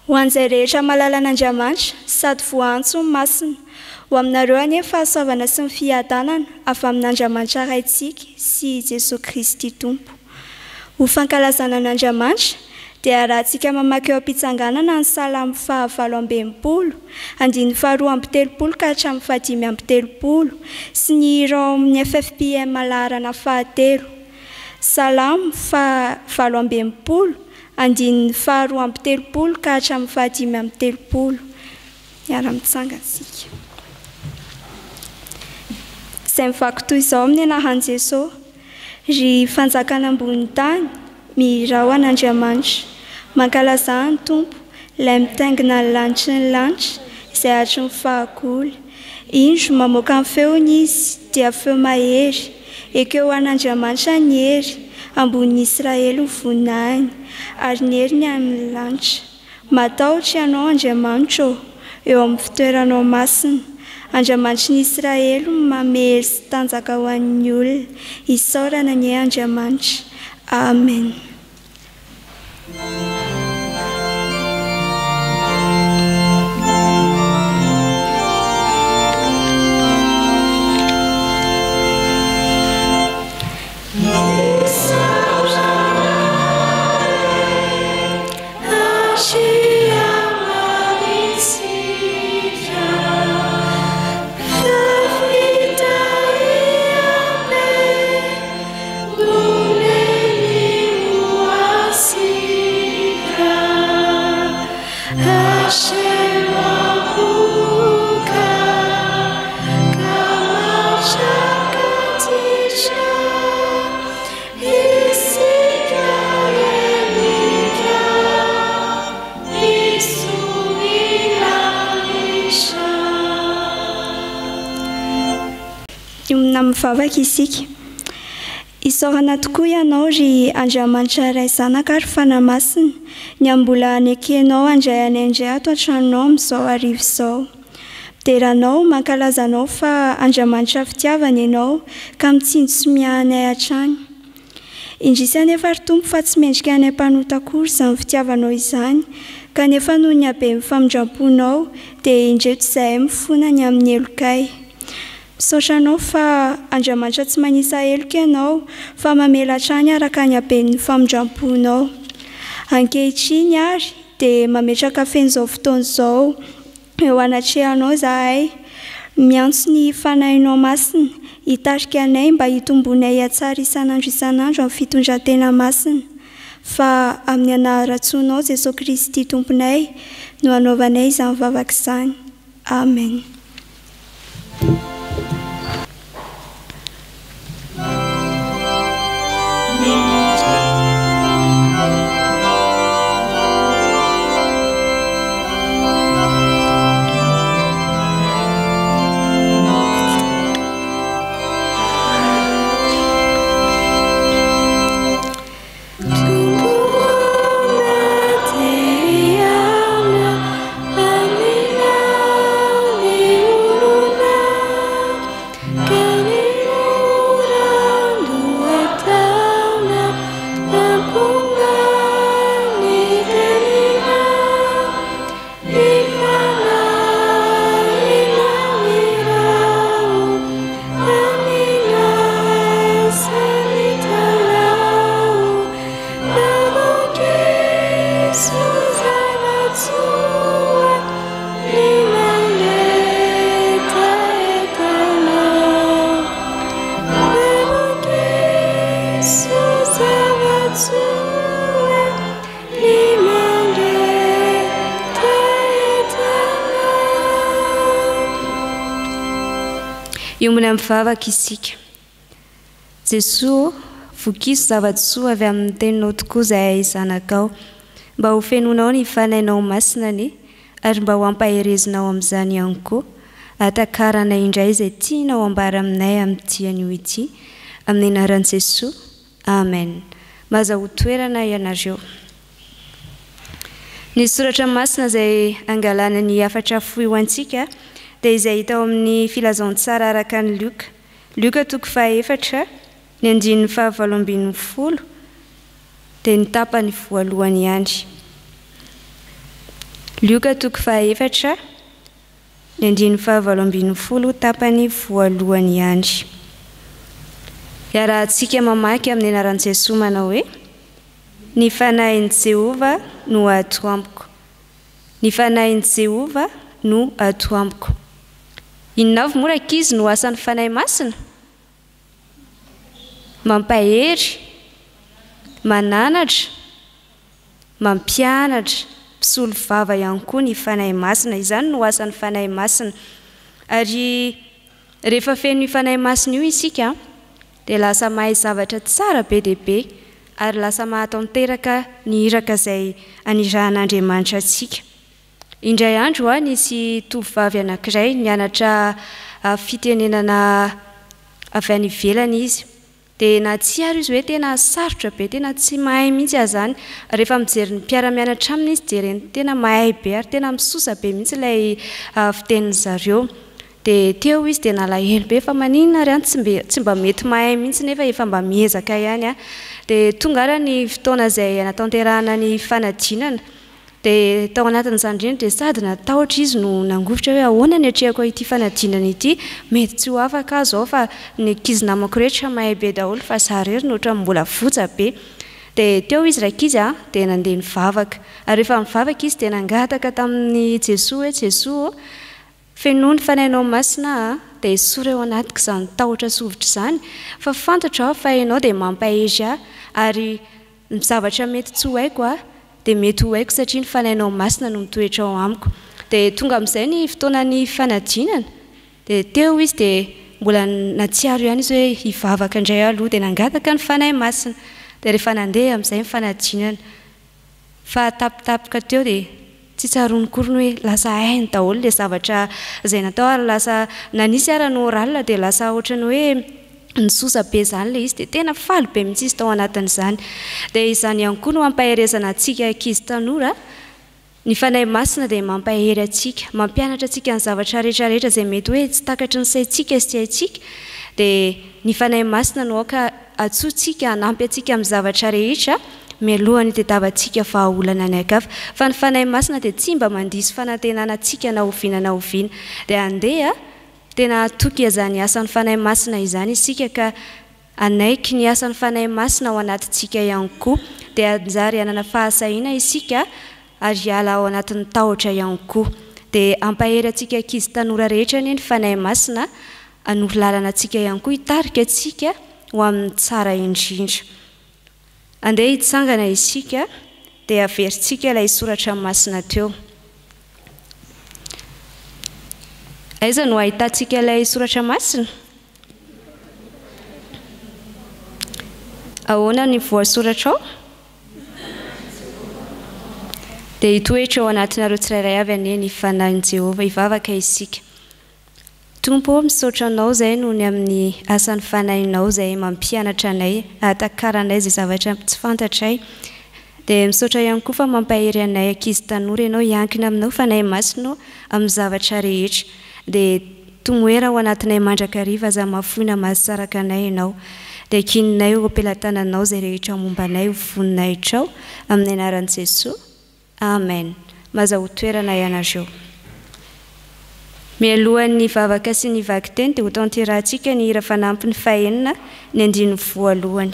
Ho an'izay rehetra malala an'Andriamanitra sady voantso ny masina, ho aminareo anefa fahasoavana sy ny fiadanana avy amin'Andriamanitra raintsika sy Jesosy Kristy Tompo. Ho fankalazana an'Andriamanitra dia rahantsika mamaky eo am-pitsanganana ny Salamo 8:20, 2:30 ka hatramin'ny 5:30 sy ny hira amin'ny FFPM laharana 3. Salamo 8:20, 2:30 ka hatramin'ny 5:30. Miara-mitsangana isika. Izay mivaky toy izao amin'ny anaran'i Jesosy, ry fanjakana ambony tany, mirao an'Andriamanitra, mankalaza ny Tompo, ilay mitaingina ny lanitry ny lanitra, izay hatry ny fahagoly. Indro mamoaka ny feony izy, dia feo mahery, ekeo an'Andriamanitra ny hery, ambony Israely ho vonahiny, ary ny hery ny amin'ny lanitra. Matahotra ianao Andriamanitra, eo amin'ny fitoeranao masina. Andriamanitry ny Israely mamehery sy tanjaka ho an'ny olona, isaorana ny Andriamanitra. Amen. Mivavaka isika. Isaorana tokoa ianao ry Andriamanitra ray zanaka ary fanahy-masina, ny ambola anekenao andray an'andray ato an-tranonao amin'izao arivo izao. Deranao mankalazanao fa Andriamanitra fitiavana ianao ka mitsinjo sy miahanay hatrany. Indrisy anefa ry Tompo fa tsy mendrika anay mpanota akory izany fitiavanao izany, kanefa noho ny habeny famindramponao dia indreto izahay mifonany amin'ny elokay. Misaotranao fa Andriamanitra tsy manisa heloka ianao fa mamela hatrany araka ny haben'ny famindramponao. Ankehitriny ary dia mametraka fen'izao fotoana izao eo anatrehanao izahay, miantso ny fanahinao masina, hitarika anay mba hitombonay hatsara isan'andro amin'ny fitondran-tena masina. Fa amin'ny anaran-tsoanao Jesosy Kristy Tomponay no anaovanay izany vavaka izany. Amen. Iombona mivavaka isika. Jesosy, vokiso zava-tsoa avy amin'ny teninao tokoa izay zanakao, mba ho fenonao ny fanahinao masinany ary mba ho ampaherezinao amin'izany ihany koa, atakaranay indray izay tianao ambara aminay amin'ity anio ity, amin'ny anaran'i Jesosy. Amen. Maza ho toerana ianareo. Ny soratra masina izay angalana ny afatra fohy ho antsika dia izay hita ao amin'ny filazantsara araka ny Luka. Luka 4:4, ny 9:20 dia ny tapany voalohany ihany. Lioka toko faefatra ny andiny fahavaloambin'ny folo tapany voalohany ihany. Iarahantsika mamaky amin'ny anaran'i Jesosy manao hoe ny fanahin'i Jehova no ato amiko. Ny fanahin'i Jehova no ato amiko. Inona avy moa ankizy no asan'ny fanahy masina? Mampahery, mananatra, mampianatra, mpisolo vava ihany koa ny fanahy masina. Izany no asan'ny fanahy masina. Ary rehefa feno ny fanahy masina io isika dia lasa mahay zavatra tsara be dia be, ary lasa mahatao miteraka ny iraka izay anirahan'Andriamanitra antsika. Indray andro nisy tovovavy anankiray nianatra fitenenana avy any ivelany izy. Dia natsiaro izy hoe tena sarotra be, tena tsy mahay mihitsy azany. Rehefa mijery ny mpiara-mianatra aminy izy jereny tena mahay be ary tena misosa be mihitsy ilay fitenin'ny zareo. Dia teo izy dia nalahelo be fa maninona ary tsy mba mety mahay mihitsy nefa efa mba miezaka ihany. Dia tonga ara ny fotoana izay natanterahana ny fanadinana. Dia tao anatin'izany indrindra dia sady natahotra izy no nangovitra hoe ahoana ny hatrehako ity fanadinana ity, mety tsy ho afaka azo fa ny ankizy namako rehetra mahay be daholo fa izaho irery no ohatran'ny mbola votsa be. Dia teo izy rakizy dia nandeha nivavaka. Ary rehefa mivavaka izy dia nangataka tamin'ny Jesosy hoe Jesosy, fenoa ny fanahinao masina dia esoreo anatiko izany tahotra sovitra izany, fa fantatra fa ianao dia mampahery ary ny zavatra mety tsy ho haiko dia mety ho haiko satria ny fanahinao masina no mitoetra ao amiko. Dia tonga amin'izay ny fotoanany fanadinana. Dia teo izy dia mbola natsiaro ihany izy hoe hivavaka indray aloha, dia nangataka ny fanahy masina. Dia rehefa nandeha amin'izay ny fanadinana, fa tapitapika teo dia tsy tsarony kory hoe lasa hainy daholo ilay zavatra izay natao, ary lasa nanisy ara ny oralina dia lasa ohatrany hoe nisosa be izany ilay izy, dia tena faly be mihitsy izy tao anatin'izany. Dia izany ihany koa no mampaherezana antsika ankizy tanora. Ny fanahy masina dia mampahery antsika, mampianatra antsika ny zavatra rehetrarehetra izay mety hoe tsy takatry ny saintsika sy haintsika. Dia ny fanahy masina no aoka atsoantsika, hanampy antsika amin'ny zavatra rehetra mialohan'ny tadiavantsika fahaolana ny ankafa. Fa ny fanahy masina dia tsy mba mandiso fanantenana antsika na oviana na oviana. Dia andeha tena toky azany asan'ny fanahy masina izany isika, ka anaiky ny asan'ny fanahy masina ao anatintsika ihany koa. Dia anjary hanana fahasahiana isika ary hiala ao anatin'ny tahotra ihany koa. Dia ampahery antsika ankizy tanora rehetra ny fanahy masina, hanoro lalana antsika ihany koa, hitarika antsika ho amin'ny tsara indrindra. Andeha hitsangana isika dia averintsika ilay soratra masina teo. Aiza no ahitantsika ilay soratra masina? Ahoana ny voasoratra ao? Dia hitoetra ao anatinareo tsirairay avy anie ny fanahin'i Jehova, hivavaka isika. Tompo, misaotra anao izay noho ny amin'ny asan'ny fanahinao izay mampianatra anay, ahatakarana izay zavatra tsy fantatray. Dia misaotra ihany koa fa mampahery anay ankizy tanora ianao hiankina aminao fanahy masina amin'ny zavatra rehetra. Dia tomoera ao anatinay mandrakariva aza mahafoina mahasaraka anay ianao. Dia kininay ho ampelantananao izay rehetra momba anay, ho voninay trao amin'ny anaran'i Jesosy. Amen. Maza ho toerana ianareo. Mialohan'ny vavaka sy ny vaky teny dia ho tanterahantsika ny hira fanampy ny fahenina ny andiny voalohany.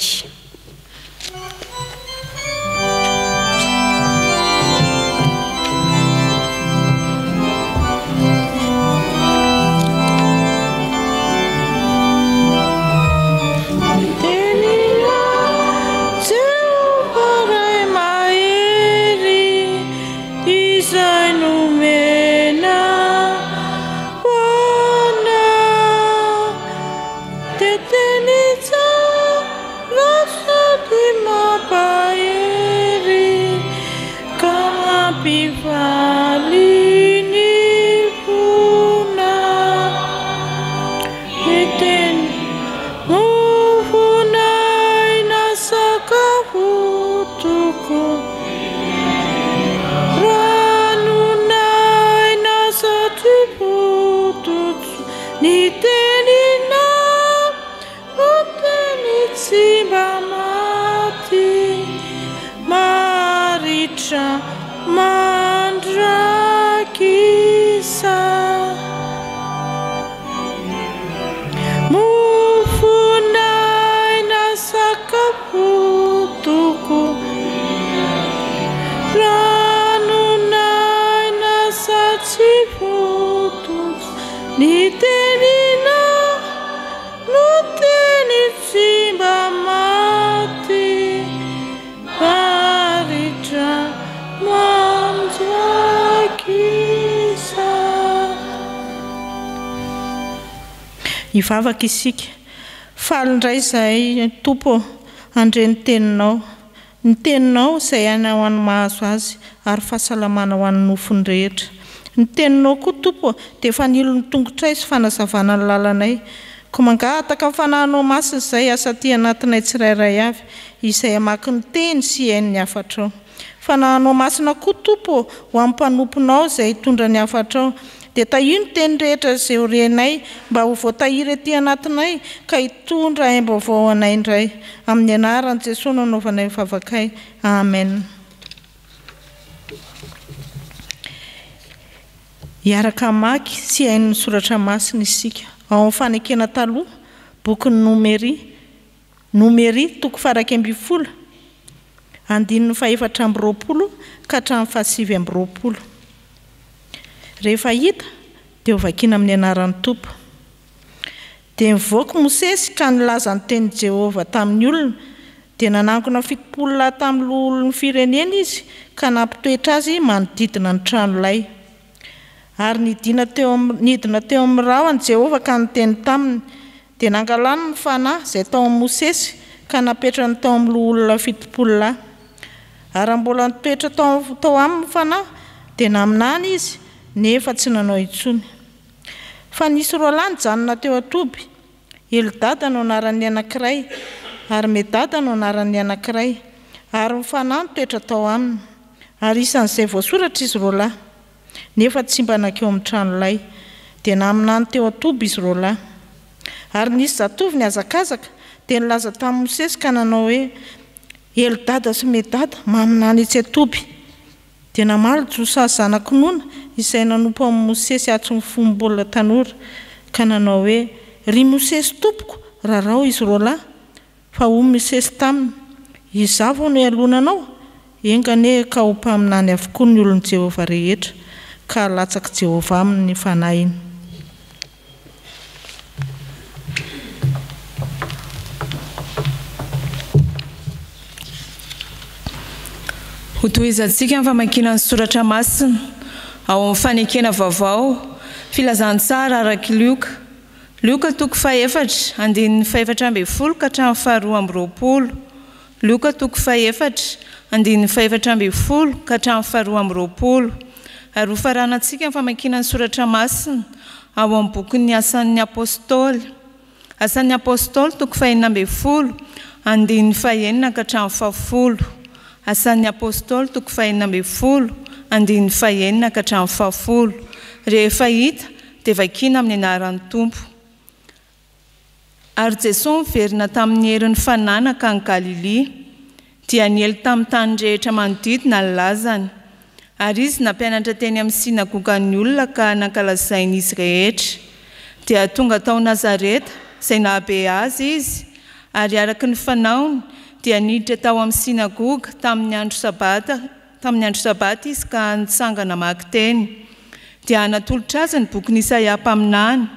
Mandra sy votojo ny tenina no teny tsy mba maty paritra manjakisa. Hivavaka isika faly indray izay tompo andre ny teninao, ny teninao izay any ho any mahazo azy ary fahasalamana ho an'ny nofony rehetra. Ny teninao koa tompo dia fanilo ny tongotray sy fanazavana ny lalanay, ko mangataka ny fanahinao masina izay asa ty anatinay tsirairay avy izay hamaky ny teny sy hain'ny hafatrao. Fanahinao masina koa tompo ho amin'ny mpanomponao izay hitondra ny hafatrao, dia tahino teny rehetra izay orenay mba ho voatahiry ety anatinay ka hitondra aim-baovao anay indray. Amin'ny anaran'i Jesosy no anaovanay mivavakay. Amen. Hiaraka maky sy hain'ny soratra masina isika ao amin'ny fanekena taloha boky Nomery toko farak 12 andininy 420 ka hatramin'ny 720. Rehefa hita dia hovakiana amin'ny anaran'ny Tompo. Dia nivoaka Mosesy ka nilaza ny teny Jehovah tamin'ny olona, dia nanangona fitopolo tamin'ny olon'ny firenena izy ka nampitoetra azy manodidina ny tranolay. Ary nidina teo amin'ny rahony Jehovah ka niteny taminy, dia nangalany ny fanahy izay tao amin'ny Mosesy ka napetrany tao amin'ny olona fitopolo. Ary mbola nitoetra tao amin'ny fanahy dia naminany izy nefa tsy nanao intsony. Fa nisy roa lahy nijanona teo atoby, Eldada no anaran'ny anankiray ary Medada no anaran'ny anankiray, ary ny fanahy nitoetra tao aminy. Ary isan'izay voasoratra izy roa lahy, nefa tsy mba nankeo amin'ny tranolay, dia naminany teo atoby izy roa lahy. Ary nisy zatovy ny azakazaka dia nilaza tamin'ny Mosesy ka nanao hoe Eldada sy Medada maminany etsy atoby. Dia namaly Josa zanak'Nona izay nanompo amin'ny Mosesy atso ny fombolona tanora ka nanao hoe ry Mosesy tompoko rarao izy roa lahy. Fa hoy Mosesy taminy, izavo no alonanao, engane ka ho mpaminany avokoa ny olon'i Jehovah rehetra, ka latsaka Jehovah amin'ny fanahiny. Ho tohizantsika amin'ny famakiana ny soratra masina ao amin'ny fanekena vaovao filazantsara araky Lioka toko 4 andininy 420 ka hatramin'ny 220. Lioka toko 4 andininy 420 ka hatramin'ny 220. Ary ho faranantsika amin'ny famakiana ny soratra masina ao amin'ny bokin'ny Asan'ny Apôstôly. Asan'ny Apôstôly toko 4 andininy 9 ka hatramin'ny 10. Asan'ny Apôstôly toko 4 andininy 9 ka hatramin'ny 10. Rehefa hita dia vakiana amin'ny anaran'ny Tompo. Ary Jesosy miverina tamin'ny herin'ny fananaka any Galilea, dia niely tamin'ny tany rehetra manodidina ny lazany. Ary izy nampianatra teny amin'ny sinagogan'ny olona ka nankalazainy izy rehetra. Dia tonga tao Nazareta izay nahabe azy izy, ary araka ny fanaony dia niditra tao amin'ny sinagoga tamin'ny andro sabata izy ka nitsangana mamaky teny. Dia natolotra azy ny bokin'i Isaia mpaminany,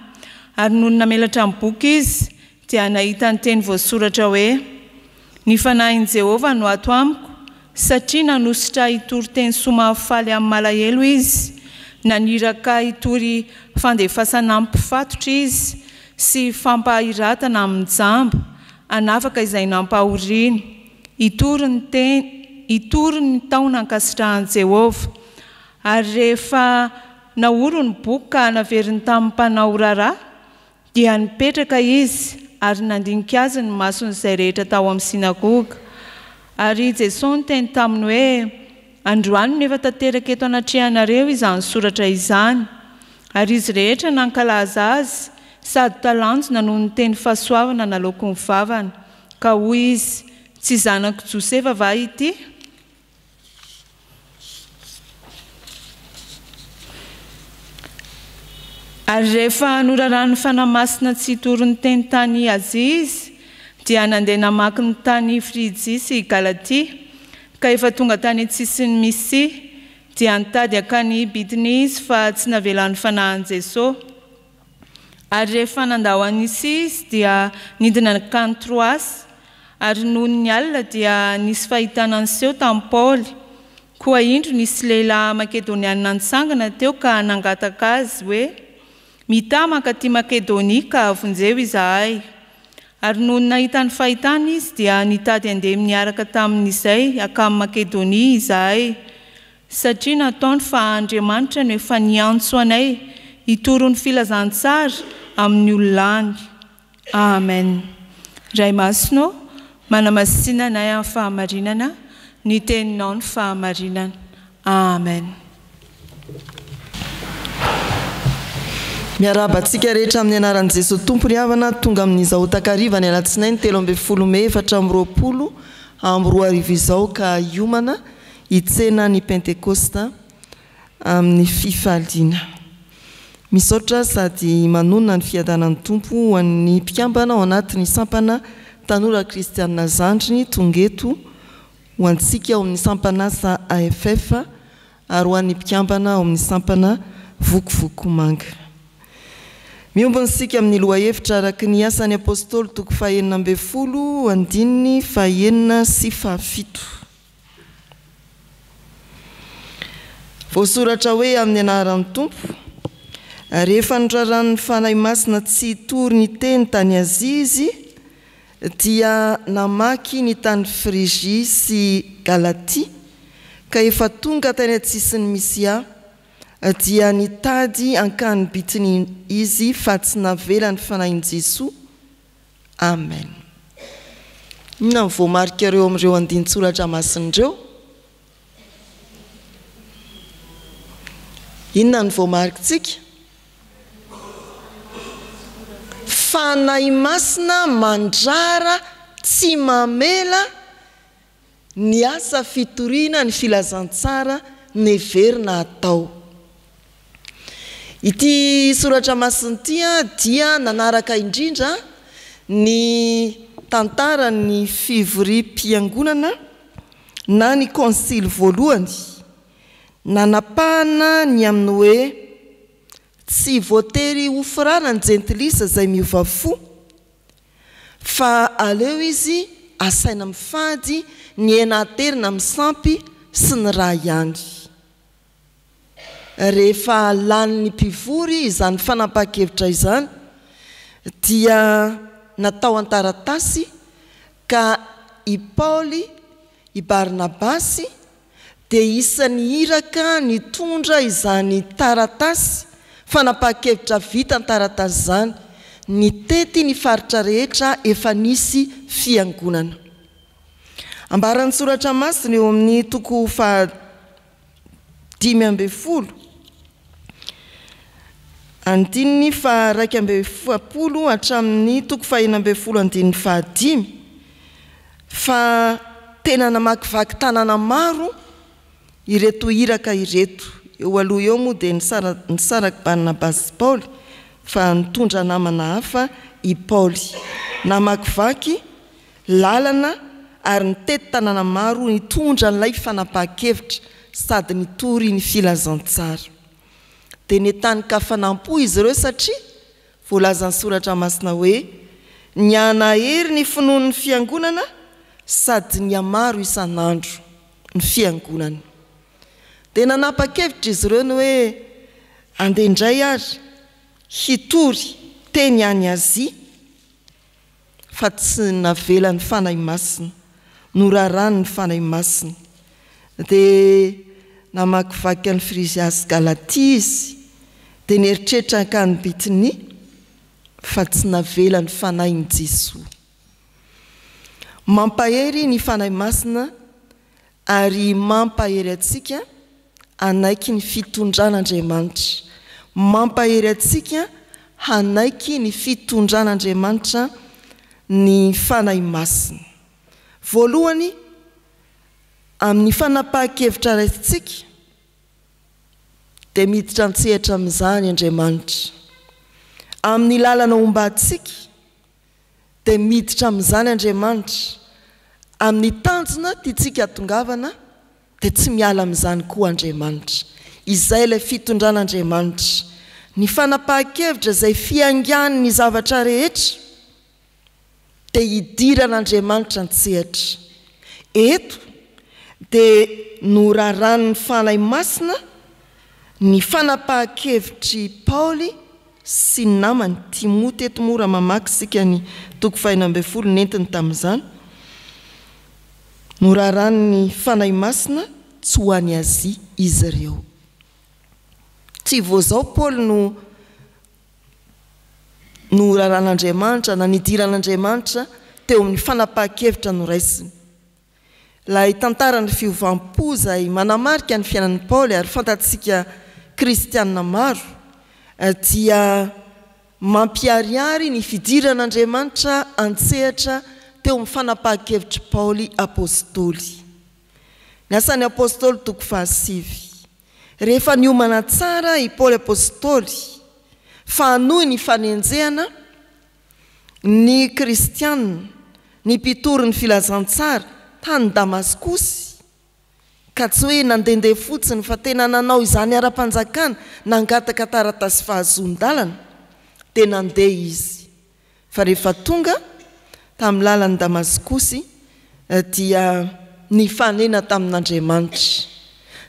ary noho namelatra amin'ny boky izy dia nahita ny teny voasoratra hoe ny fanahin'i Jehovah no ato amiko, satria nanositra hitory teny somafaly amin'ny malahelo izy, naniraka hitory fandefasana amin'ny mpifatotra izy sy fampahiratana amin'ny jamba, anafaka izay nampahoriana, hitory ny taona ankasitrahan'i Jehovah. Ary rehefa naoro ny boky ka naveriny tamin'ny mpanao raharaha, dia nipetraka izy ary nandinika azy ny mason'izay rehetra tao amin'ny sinagoga. Ary Jesosy teny taminy hoe androany nefa tanteraka eto anatrehanareo izany soratra izany. Ary izy rehetra nankalaza azy sady talanjona noho ny teny fahasoavana nalaoko ny vavany, ka hoy izy, tsy zanako Josefa va ity? Ary rehefa norarany fanahy masina tsy hitory ny teny tany Azia izy, dia nandeha namaky ny tany Frigia sy Galatia, ka efa tonga tany antsisiny Misia, dia nitady akany bitiny izy fa tsy navelan'ny fanahin'i Jesosy. Ary rehefa nandao an'isy izy dia nidina nakany Troasy, ary noho ny alina dia nisy fahitana an'seho tamin'i Paoly. Koa indro nisy lehilahy Makedoniana nitsangana teo ka nangataka azy hoe, mita mankaty Makedonia ka vonjeo izahay. Ary noho nahita ny fahitana izy dia nitady andeha miaraka tamin'izay akamy Makedonia izahay, satria nataony fa Andriamanitra no efa niantso anay hitoro ny filazantsara amin'ny olona any. Amen. Ray masonao, manamasina anay amin'ny fahamarinana, ny teninao ny fahamarinana. Amen. Miarabantsika rehetra amin'ny anaran'i Jesosy Tompony havana tonga amin'izao takariva ny alatsinainy 12 Mey 2020 amin'ny 2000 izao ka hiomana hitsena ny Pentekosta amin'ny fifaliana. Misaotra sady manonona ny fiadanan'ny Tompo ho an'ny mpikambana ao anatin'ny sampana tanora kristianina zandriny tongeto ho antsika ao amin'ny sampana sa AFF ary ho an'ny mpikambana ao amin'ny sampana vokovoko manga. Miombony sika amin'ny lohahevitra araky ny asan'ny apôstôly toko 9 andininy 9:7. Voasoratra hoe amin'ny anaran'ny Tompo, rehefa noraran'ny fanahy masina tsy tory ny teny tany Azizy dia namaky ny tany Frigia sy Galatia ka efa tonga tany atsisiny Misia dia nitady ankany bitiny izy fa tsy navelany fanahin'i Jesosy. Amen. Inona ny voamarika ireo amin'ireo andinitsoratra masin'ireo? Inona ny voamarikitsika? Fanahy masina mandrara tsy mamela ny asa fitoriana ny filazantsara neverina atao. Ity soratra masin'ity dia nanaraka indrindra ny tantara ny fivoriam-piangonana na ny konsily voalohany nanapahana ny amin'ny hoe tsy voatery ho firana ny jentilisa izay miova fo, fa aleo izy asaina mifady ny enaterina misampy sy ny raha ihany. Rehefa lanin'ny mpivory izany fanapahan-kevitra izany dia natao an-taratasy ka i Paoly, i Barnabasy dia isan'ny iraka nitondra izany taratasy fanapahan-kevitra vita an-taratasy izany nitety ny faritra rehetra efa nisy fiangonana. Ambaran'ny soratra masina eo amin'ny toko 5:10 andininy 2:10 hatramin'ny toko 4:5 fa tena namakivaky tanàna maro ireto iraka ireto. Eo aloha eo moa dia nisaraky Barnabasy Paoly fa nitondra namana hafa i Paoly. Namakivaky lalana ary nitety tanàna maro nitondra n'ilay fanapahan-kevitra sady nitory ny filazantsara. Dia netany kafanampo izy ireo satria voalazan'ny soratra masina hoe ny anahery ny finoan'ny fiangonana sady ny amaro isan'andro ny fiangonana. Dia nanapa-kevitra izy ireo ny hoe andeha indray ary hitory teny any Azia fa tsy navelan'ny fanahy masina, norarany ny fanahy masina. Dia namakivaky an'ny Frigia sy Galatia izy dia nieritreritra ankany bitiny fa tsy navelan'ny fanahin'i Jesosy. Mampahery ny fanahy masina ary mampahery atsika hanaiky ny fitondran'Andriamanitra. Mampahery atsika hanaiky ny fitondran'Andriamanitra ny fanahy masina. Voalohany amin'ny fanapahan-kevitra raisitsika dia miditra antsehatra amin'izany Andriamanitra. Amin'ny lalana ombantsika dia miditra amin'izany Andriamanitra. Amin'ny tanjona tiantsika hatongavana dia tsy miala amin'izany koa Andriamanitra. Izay ilay fitondran'Andriamanitra, ny fanapahan-kevitra izay fiangany ny zavatra rehetra dia hidiran'Andriamanitra antsehatra. Eto dia noraran'ny fanahy masina ny fanapahan-kevitry Paoly sy ny namany Timoty. Eto mora mamaky sika ny 2:12 nentiny tamin'izany. Noraran'ny fanahy masina tsy ho any Azia izy ireo. Tsy vo zao Paoly no raran'Andriamanitra na nidiran'Andriamanitra teo amin'ny fanapahan-kevitra no raisiny. Ilay tantarany fiovam-po izay manamarika ny fiainan'ny Paoly ary fantatsika kristianina maro dia mampiariary ny fidiran'Andriamanitra antsehatra teo amin'ny fanapahan-kevitry Paoly apôstôly. Ny asan'ny apôstôly 7. Rehefa niomana tsara i Paoly apôstôly fa hanohy ny fanenjehana ny kristianina, ny mpitory ny filazantsara tany Damaskosy, ka tsy hoe nandendeha fotsiny fa tena nanao izany ara-panjakana nangataka taratasy fahazoan-dalana dia nandeha izy. Fa rehefa tonga tamin'ny lalany Damaskosy dia nifanena tamin'Andriamanitra.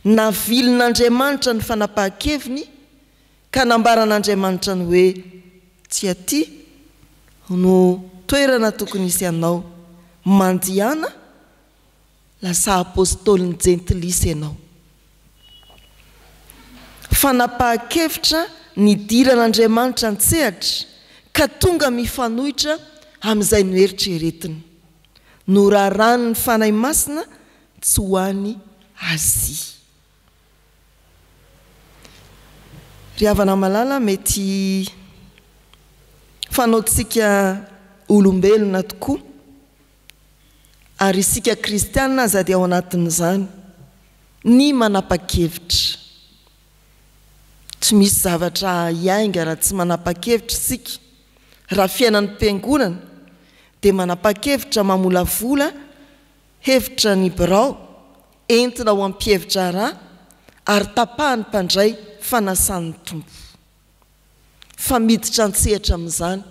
Navilin'Andriamanitra ny fanapahan-keviny ka nambaran'Andriamanitra ny hoe tsy aty no toerana tokony isy ianao, mandihana lasa apôstôly ny jentilisy ianao. Fanapahan-kevitra nidiran'Andriamanitra antsehatra ka tonga mifanohitra amin'izay noeritreretiny. Noraran'ny fanahy masina tsy ho any Azia. Ry havana malala, mety fanaotsika olombelona tokoa ary isika kristianina aza dia ao anatin'izany ny manapa-kevitra. Tsy misy zavatra iainga raha tsy manapa-kevitra isika. Raha fiainan'ny mpiangonana dia manapa-kevitra mamolavola hevitra ny birao entina ho ampihevitra raha ary tapahany mpandray fanasan'ny tompo. Fa miditra antsehatra amin'izany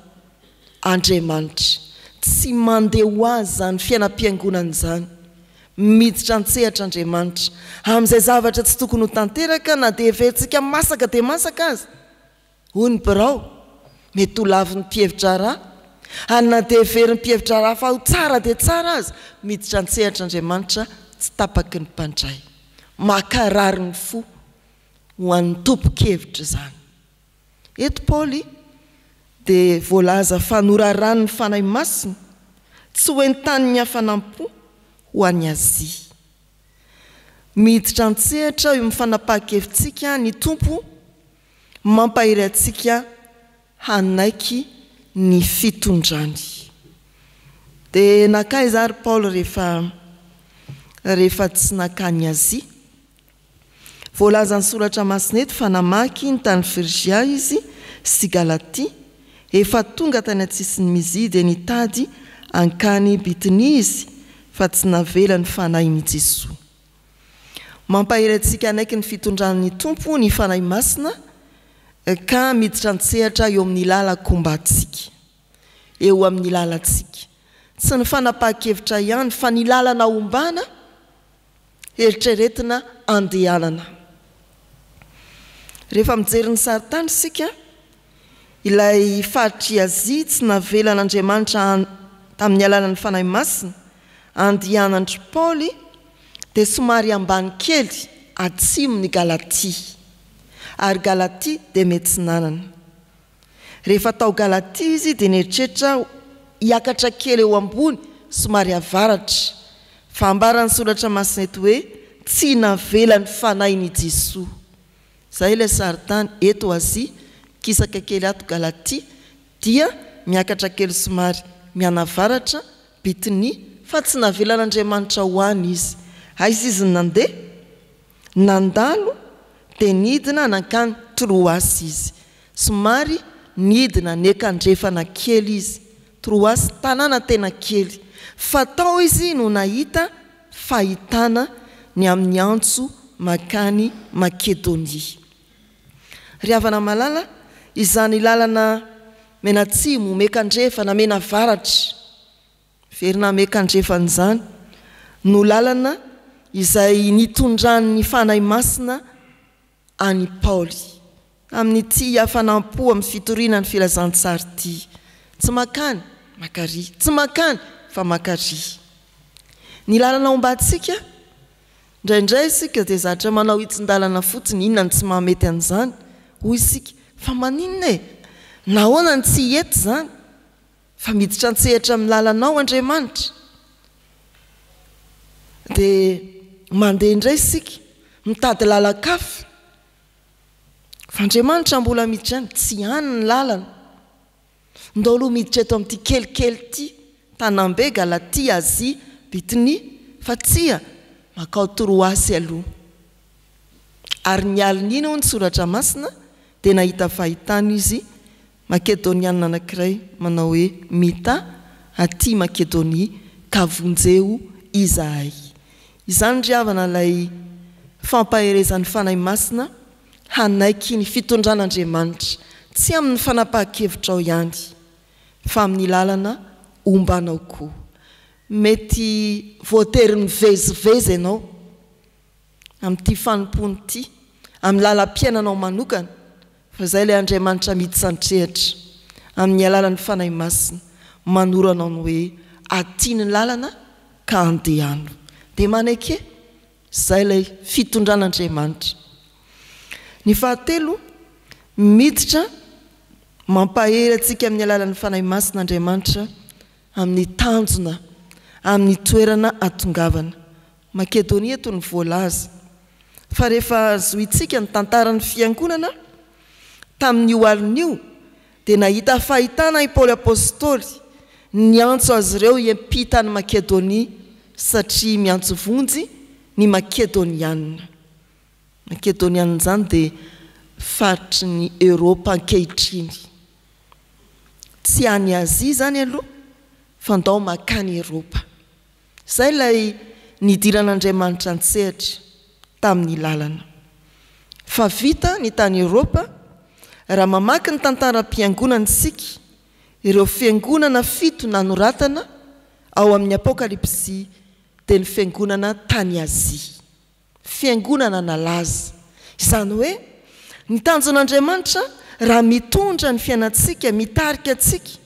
Andriamanitra. Tsy mandeha ho azy zany fiainam-piangonana izany. Miditra antsehatra Andriamanitra amin'izay zavatra tsy tokony ho tanteraka na dia heverentsika masaka dia masaka azy. Hoy ny birao mety ho lavy ny mpihevitra raha, ary na dia heveriny mpihevitra raha fa ho tsara dia tsara azy. Miditra antsehatra Andriamanitra tsy tapaky ny mpandray. Makarary ny fo ho an'ny tompo-kevitra izany. Eto Paoly dia voalaza fa noraran'ny fanahy masina tsy ho entany ny hafanam-po ho any Azia. Miditra antsehatra io amin'ny fanapahan-kevitsika ny tompo mampahiry antsika hanaiky ny fitondrany. Dia nakay zary Paoly rehefa tsy nakany Azia. Voalaza ny soratra masina eto fa namaky ny tany Frigia izy sy Galatia, efa tonga tany an-tsisiny Mizia dia nitady ankany Bitinia izy fa tsy navela ny fanahiny Jesosy. Mampahiry antsika anaiky ny fitondran'ny tompo ny fanahy masina ka miditra antsehatra eo amin'ny lala-kombatsika, eo amin'ny lalantsika. Tsy ny fanapahan-kevitra ihany fa ny lalana ombana eritreretina andehanana. Rehefa mijery ny saritany sika, ilay faritry Azia tsy navelan'Andriamanitra tamin'ny alalan'ny fanahy masina andehanandry Paoly dia somary ambany kely atsimon'ny Galatia, ary Galatia dia metsinanana. Rehefa tao Galatia izy dia nieritreritra hiakatra kely eo ambony somary avaratra, fa ambaran'ny soratra masina eto hoe tsy navelan'ny fanahiny Jesosy. Zay ilay saritany eto Azia, kisaka kely ato Galatia, dia miakatra kely somary mianavaratra Bitinia, fa tsy navelan'Andriamanitra ho any izy. Aiza izy nandeha? Nandalo dia nidina nankany Troasy izy. Somary nidina nekandrefana kely izy. Troasy tanàna tena kely. Fa tao izy no nahita fahitana ny amin'ny antso makany Makedonia. Ry havana malala, izany lalana menatsimo mekandrefa na mena varatra verina mekandrefan'izany no lalana izay nitondran'ny fanahy masina any Paoly amin'ity hafanampo amin'ny fitoriana ny filazantsary ity. Tsy makany makary, tsy makany fa makary. Ny lalana ombantsika indraindray isika dia zatra manao hitsin-dalana fotsiny, inona ny tsy mahamety an'izany hoy isika, fa maninona e, nahoana ny tsy hety zany, fa miditra antsehatra amin'ny lalanao Andriamanitra. Dia mandeha indray isika mitady lalakafa, fa Andriamanitra mbola miditra any, tsy hany ny lalana. Ndao aloha miditra eto amin'ity kelikely ity, Tanambe, Galatia, Azia, Bitinia, fa tsia makao Troasy aloha. Ary ny alin'iny ho ny soratra masina dia nahita fahitana izy Makedoniana anankiray manao hoe mita aty Makedonia ka vonjeo izahay. Izany ry havana ilay fampaherezan'ny fanahy masina hanaiky ny fitondran'Andriamanitra, tsy amin'ny fanapahan-kevitra ao ihany fa amin'ny lalana ombanao koa. Mety voatery mivezivezy ianao amin'ity fanompony ity, amin'ny lalam-piainanao manokana, fa izay ilay Andriamanitra miditsantrehatra amin'ny alalan'ny fanahy masina manoranao ny hoe aty ny lalana ka andehano. Dia manaiky izay ilay fitondran'Andriamanitra. Ny fahatelo, miditra mampahery antsika amin'ny alalan'ny fanahy masina Andriamanitra amin'ny tanjona, amin'ny toerana atongavana. Makedonia toy ny voalaza, fa rehefa zointsika ny tantaran'ny fiangonana tamin'io alin'io dia nahita fahitana i Paoly apôstôly ny antso azy ireo hiampita ny Makedonia satria miantso vonjy ny Makedoniana. Makedoniana izany dia faritry ny Eropa ankehitriny, tsy any Azia zany aloha fa ndao makany Eropa. Izay ilay nidiran'Andriamanitra antsehatra tamin'ny lalana. Fa vita ny tany Eropa, raha mamaky ny tantaram-piangonana isika, ireo fiangonana 7 nanoratana ao amin'ny Apokalipsy dia ny fiangonana tany Azia, fiangonana nalaza. Izany hoe ny tanjon'Andriamanitra raha mitondra ny fiainantsika, mitarika antsika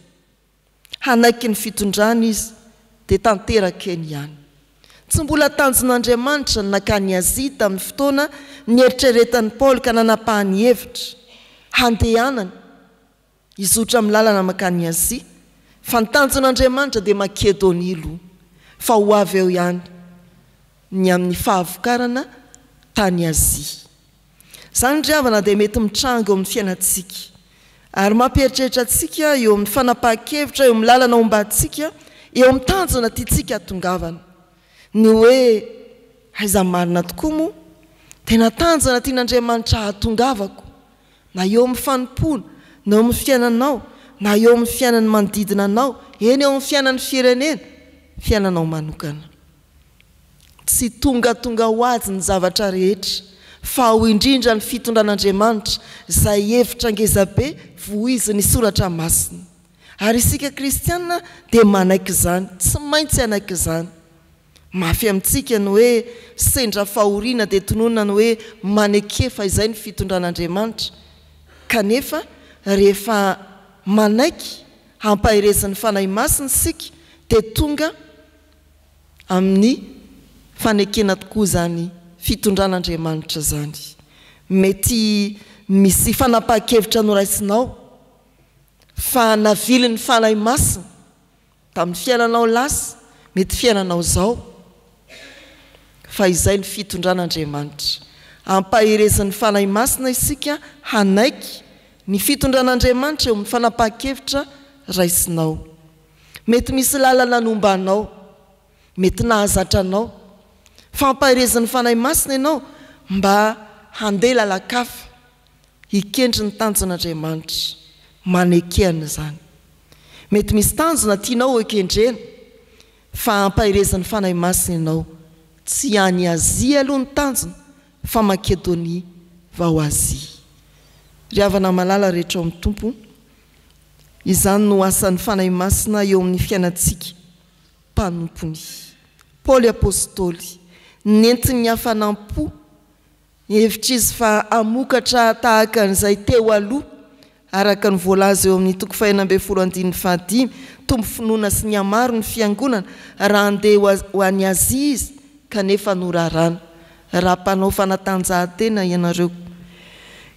hanaiky ny fitondrana izy dia tanteraka eny ihany. Tsy mbola tanjon'Andriamanitra ny nakany Azia tamin'ny fotoana ny eritreretan'ny Paoly ka nanapahany hevitra handehanana izotra amin'ny lalana makany Azia, fa ny tanjon'Andriamanitra dia Makedonia aloha, fa ho avy eo ihany ny amin'ny fahavokarana tany Azia. Izany ry havana dia mety mitrango eo amin'ny fiainantsika ary mampieritreritra antsika eo amin'ny fanapahan-kevitra, eo amin'ny lalana ombantsika, eo amin'ny tanjona tiantsika hatongavana. Ny hoe aiza marina tokoa moa dia natanjona tian'Andriamanitra hatongavako, na eo amin'ny fanompona, na eo amin'ny fiainanao, na eo amin'ny fiainan'ny manodidina anao, eny eo amin'ny fiainan'ny firenena, fiainanao manokana. Tsy tonga ho azy ny zavatra rehetra, fa ho indrindra ny fitondran'Andriamanitra izay hevitra ngezabe voizy ny soratra masina. Ary isika kristianina dia manaiky izany, tsy maintsy hanaiky izany. Mafy amintsika ny hoe sendra fahoriana dia tononona ny hoe manekefa izay ny fitondran'Andriamanitra, kanefa rehefa manaiky hampaherezan'ny fanahy masina isika dia tonga amin'ny fanekena tokoa zany fitondran'Andriamanitra zany. Mety misy fanapahan-kevitra noraisinao fa navily ny fanahy masina tamin'ny fiainanao lasa, mety fiainanao zao, fa izay ny fitondran'Andriamanitra. Hampaherezan'ny fanahy masina isika hanaiky ny fitondran'Andriamanitra eo amin'ny fanapahan-kevitra raisinao. Mety misy lalana nombanao, mety nahazatranao, fa hampaherezan'ny fanahy masina ianao mba handeha lalakafa hikendry ny tanjon'Andriamanitra, manekehana zany. Mety misy tanjona tianao ekendrena, fa hampaherezan'ny fanahy masina ianao tsy any Azia aloha ny tanjona fa Makedonia va ho Azia. Ry havana malala rehetra ao amin'ny tompo, izany no asan'ny fanahy masina eo amin'ny fiainantsika mpanompony. Paoly apôstôly nentin'ny hafanampo, hevitra izy fa amokatra tahaka an'izay teo aloha araka ny voalaza eo amin'ny 2:15, tombo finoana sy ny amaro ny fiangonana raha andeha ho any Azia izy kanefa norarana. Raha mpanao fanatanjahantena ianareo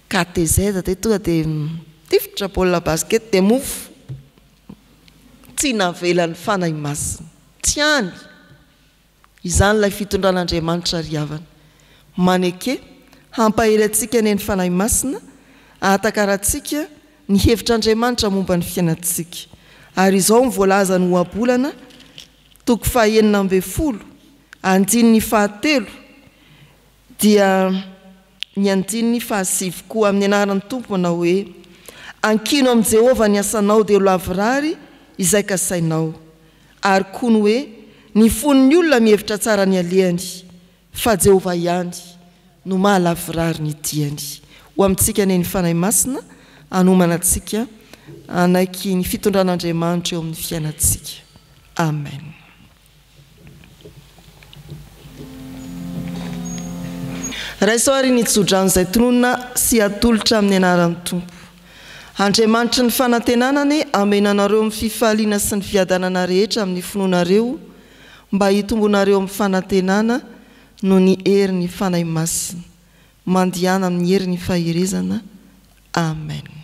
KTZ dia tonga dia tifitra baolina basket dia mofo tsy navelan'ny fanahy masina, tsy any. Izany ilay fitondran'Andriamanitra ry havana. Maneke hampahery antsika ny fanahy masina, ahatakarantsika ny hevitr'Andriamanitra momba ny fiainantsika. Ary izao mivoalaza ny ohabolana 9:10 andininy 7 dia ny andininy 7 koa amin'ny anaran'ny tompo manao hoe ankino amin'i Jehovah ny asanao dia lavirary izay kasainao, ary koa ny hoe ny fon'ny olona mihevitra tsara ny alehany fa Jehovah ihany no mahalavirary ny diany. Ho amintsika ny fanahy masina anomana antsika anaiky ny fitondran'Andriamanitra eo amin'ny fiainantsika. Amen. Raisoary ny tsodrano tonona sy atolotra amin'ny anaran'ny tompo. Andriamanitra ny fanantenanany amenanareo amin'ny fifaliana sy ny fiadanana rehetra amin'ny finoanareo mba hitombonareo amin'ny fanantenana no ny herin'ny fanahy masina. Mandihana amin'ny herin'ny faherezana. Amen.